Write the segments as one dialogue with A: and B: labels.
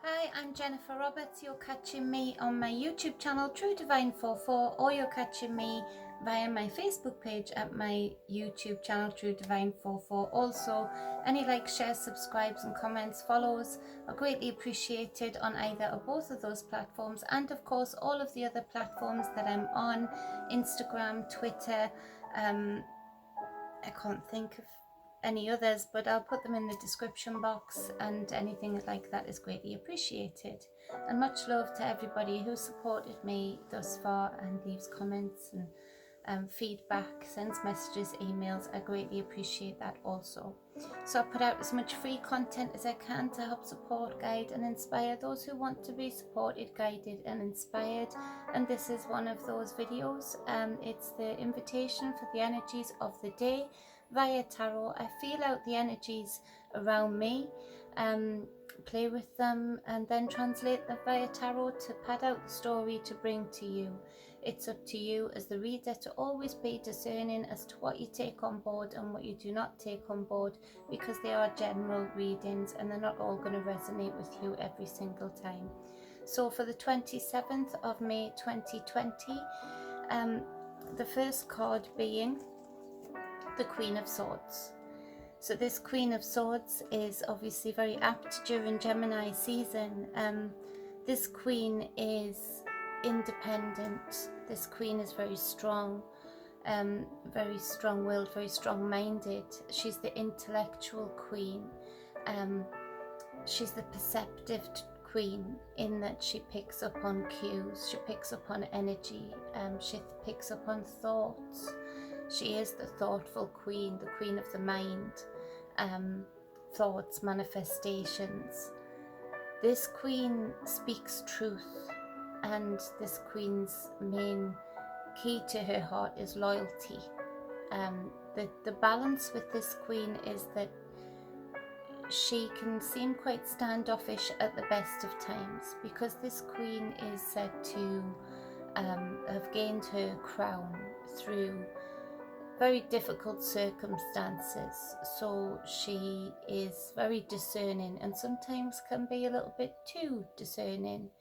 A: Hi, I'm Jennifer Roberts. You're catching me on my YouTube channel True Divine 44, or you're catching me via my Facebook page at my YouTube channel True Divine 44. Also, any likes, shares, subscribes and comments, follows are greatly appreciated on either or both of those platforms, and of course all of the other platforms that I'm on, Instagram, Twitter, I can't think of any others, but I'll put them in the description box, and anything like that is greatly appreciated. And much love to everybody who supported me thus far and leaves comments and feedback, sends messages, emails. I greatly appreciate that also. So I put out as much free content as I can to help support, guide and inspire those who want to be supported, guided and inspired. And this is one of those videos. It's the invitation for the energies of the day via tarot. I feel out the energies around me, play with them, and then translate them via tarot to pad out the story to bring to you. It's up to you as the reader to always be discerning as to what you take on board and what you do not take on board, because they are general readings and they're not all going to resonate with you every single time. So for the 27th of May 2020, the first card being the Queen of Swords. So this Queen of Swords is obviously very apt during Gemini season. This Queen is independent. This Queen is very strong, very strong-willed, very strong-minded. She's the intellectual Queen. She's the perceptive Queen in that she picks up on cues, she picks up on energy, she picks up on thoughts. She is the thoughtful Queen, the Queen of the mind, thoughts, manifestations. This Queen speaks truth, and this Queen's main key to her heart is loyalty. The balance with this Queen is that she can seem quite standoffish at the best of times, because this Queen is said to have gained her crown through very difficult circumstances. So she is very discerning and sometimes can be a little bit too discerning.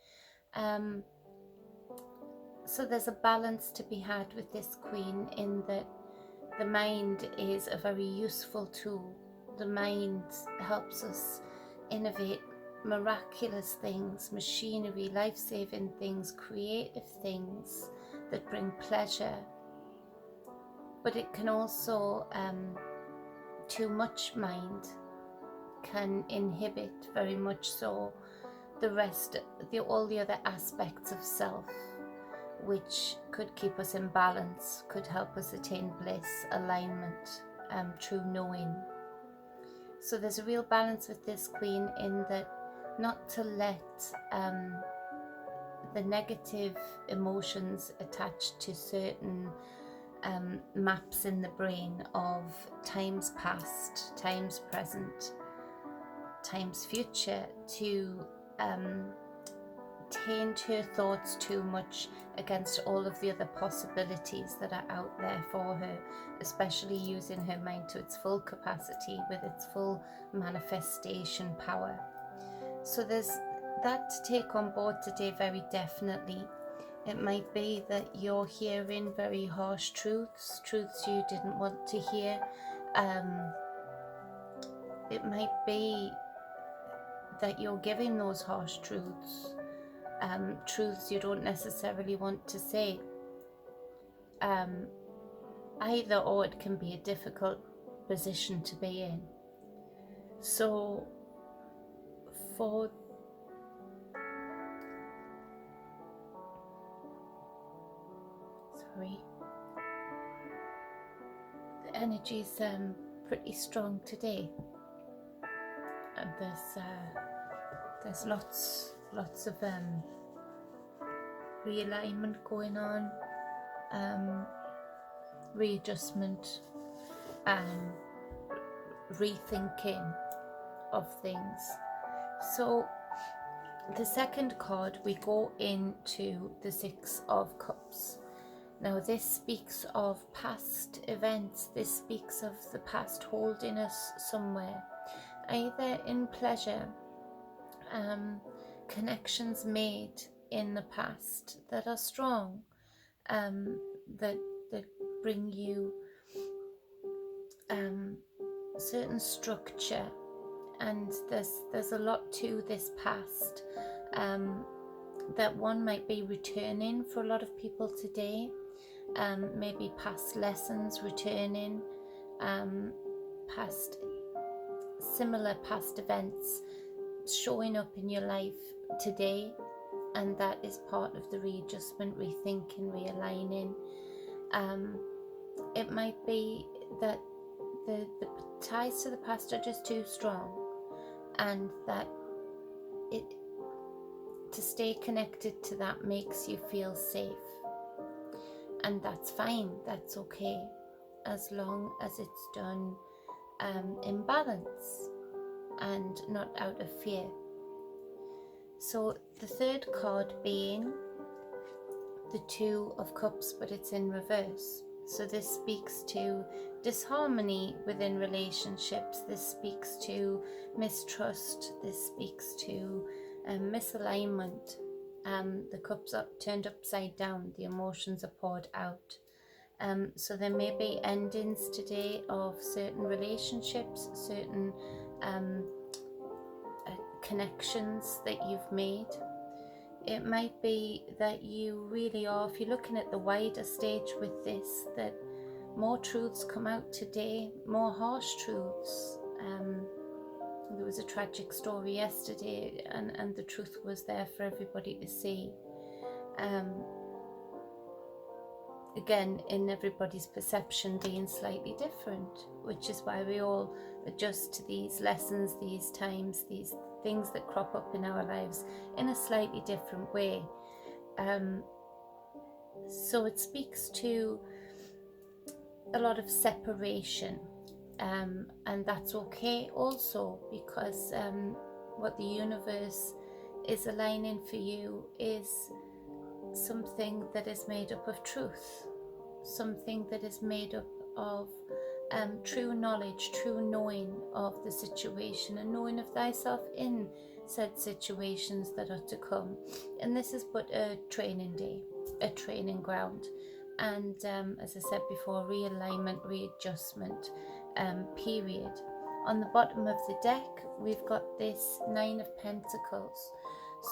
A: So there's a balance to be had with this Queen, in that the mind is a very useful tool. The mind helps us innovate miraculous things, machinery, life-saving things, creative things that bring pleasure. But it can also, too much mind can inhibit very much so the rest, all the other aspects of self, which could keep us in balance, could help us attain bliss, alignment, true knowing. So there's a real balance with this Queen, in that not to let the negative emotions attached to certain maps in the brain of times past, times present, times future, to taint her thoughts too much against all of the other possibilities that are out there for her, especially using her mind to its full capacity with its full manifestation power. So there's that to take on board today, very definitely. It might be that you're hearing very harsh truths you didn't want to hear. It might be that you're giving those harsh truths, truths you don't necessarily want to say. Either or, it can be a difficult position to be in. So for the energy's pretty strong today, and there's lots of realignment going on, readjustment, rethinking of things. So the second card, we go into the Six of Cups. Now this speaks of past events. This speaks of the past holding us somewhere, either in pleasure, connections made in the past that are strong, that bring you certain structure, and there's a lot to this past that one might be returning for a lot of people today. Maybe past lessons returning, similar past events showing up in your life today, and that is part of the readjustment, rethinking, realigning. It might be that the ties to the past are just too strong, and that to stay connected to that makes you feel safe. And that's fine, that's okay, as long as it's done in balance and not out of fear. So the third card being the Two of Cups, but it's in reverse. So this speaks to disharmony within relationships. This speaks to mistrust. This speaks to misalignment. The cups are turned upside down. The emotions are poured out. So there may be endings today of certain relationships, certain connections that you've made. It might be that you really are, if you're looking at the wider stage with this, that more truths come out today, more harsh truths. There was a tragic story yesterday, and the truth was there for everybody to see. Again, in everybody's perception being slightly different, which is why we all adjust to these lessons, these times, these things that crop up in our lives in a slightly different way. So it speaks to a lot of separation, and that's okay also, because what the universe is aligning for you is something that is made up of truth, something that is made up of true knowledge, true knowing of the situation, and knowing of thyself in said situations that are to come. And this is but a training day, a training ground, and as I said before, realignment, readjustment period. On the bottom of the deck, we've got this Nine of Pentacles.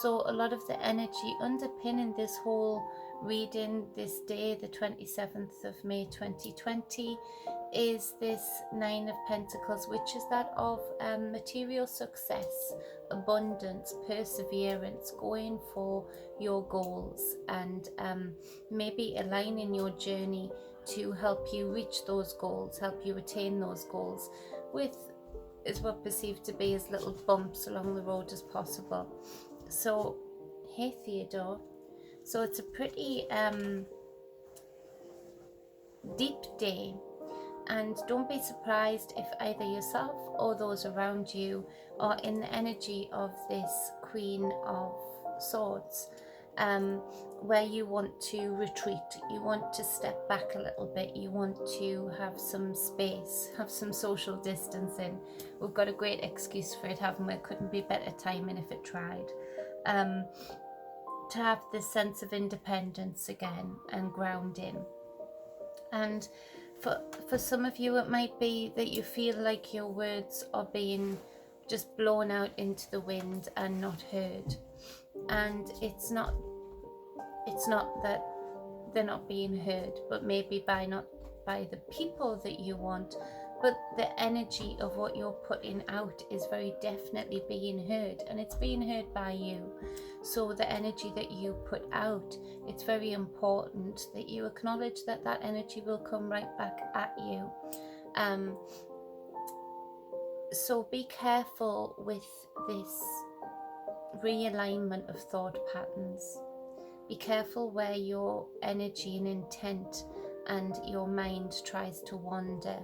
A: So a lot of the energy underpinning this whole reading this day, the 27th of May 2020, is this Nine of Pentacles, which is that of material success, abundance, perseverance, going for your goals, and maybe aligning your journey to help you reach those goals, help you attain those goals, with is what perceived to be as little bumps along the road as possible. So, hey Theodore, so it's a pretty deep day, and don't be surprised if either yourself or those around you are in the energy of this Queen of Swords, where you want to retreat, you want to step back a little bit, you want to have some space, have some social distancing. We've got a great excuse for it, haven't we? Couldn't be better timing if it tried. To have this sense of independence again and grounding. And for some of you, it might be that you feel like your words are being just blown out into the wind and not heard. And it's not that they're not being heard, but maybe not by the people that you want, but the energy of what you're putting out is very definitely being heard, and it's being heard by you. So the energy that you put out, it's very important that you acknowledge that that energy will come right back at you. So be careful with this realignment of thought patterns. Be careful where your energy and intent and your mind tries to wander.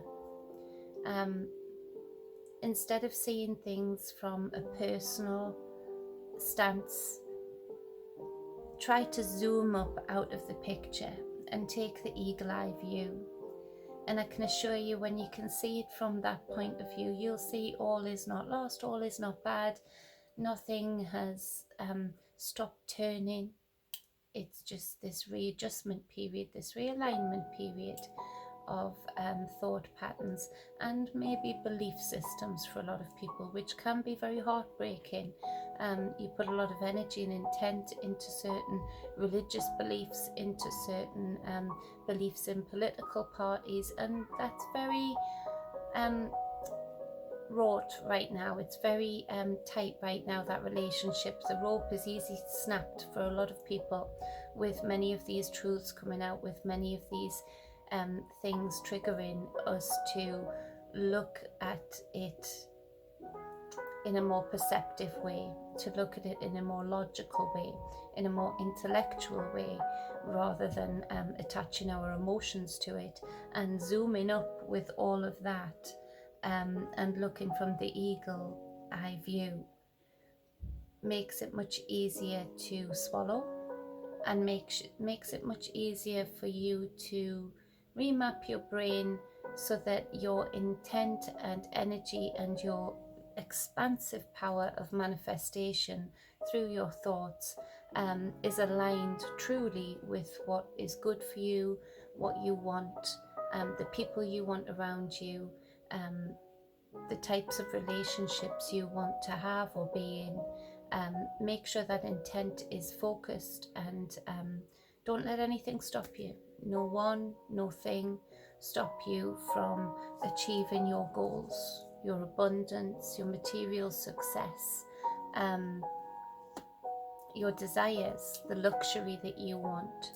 A: Instead of seeing things from a personal stance, try to zoom up out of the picture and take the eagle eye view. And I can assure you, when you can see it from that point of view, you'll see all is not lost, all is not bad. Nothing has stopped turning. It's just this readjustment period, this realignment period of thought patterns and maybe belief systems for a lot of people, which can be very heartbreaking. You put a lot of energy and intent into certain religious beliefs, into certain beliefs in political parties, and that's very wrought right now. It's very tight right now, that relationship. The rope is easy snapped for a lot of people, with many of these truths coming out, with many of these things triggering us to look at it in a more perceptive way, to look at it in a more logical way, in a more intellectual way, rather than attaching our emotions to it and zooming up with all of that and looking from the eagle eye view. Makes it much easier to swallow, and makes it much easier for you to remap your brain so that your intent and energy and your expansive power of manifestation through your thoughts is aligned truly with what is good for you, what you want, the people you want around you, the types of relationships you want to have or be in. Make sure that intent is focused, and don't let anything stop you. No one, no thing stop you from achieving your goals, your abundance, your material success, your desires, the luxury that you want.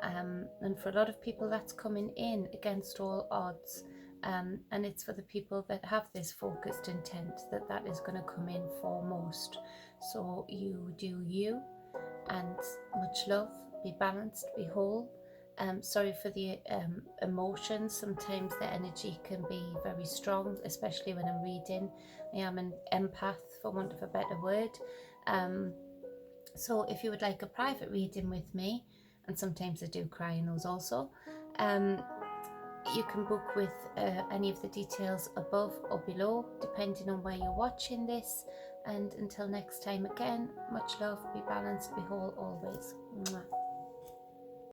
A: And for a lot of people, that's coming in against all odds. And it's for the people that have this focused intent that is going to come in foremost. So you do you, and much love. Be balanced, be whole. Sorry for the emotions. Sometimes the energy can be very strong, especially when I'm reading. I am an empath, for want of a better word. So if you would like a private reading with me, and sometimes I do cry in those also, you can book with any of the details above or below, depending on where you're watching this. And until next time, again, much love, be balanced, be whole always. Mwah.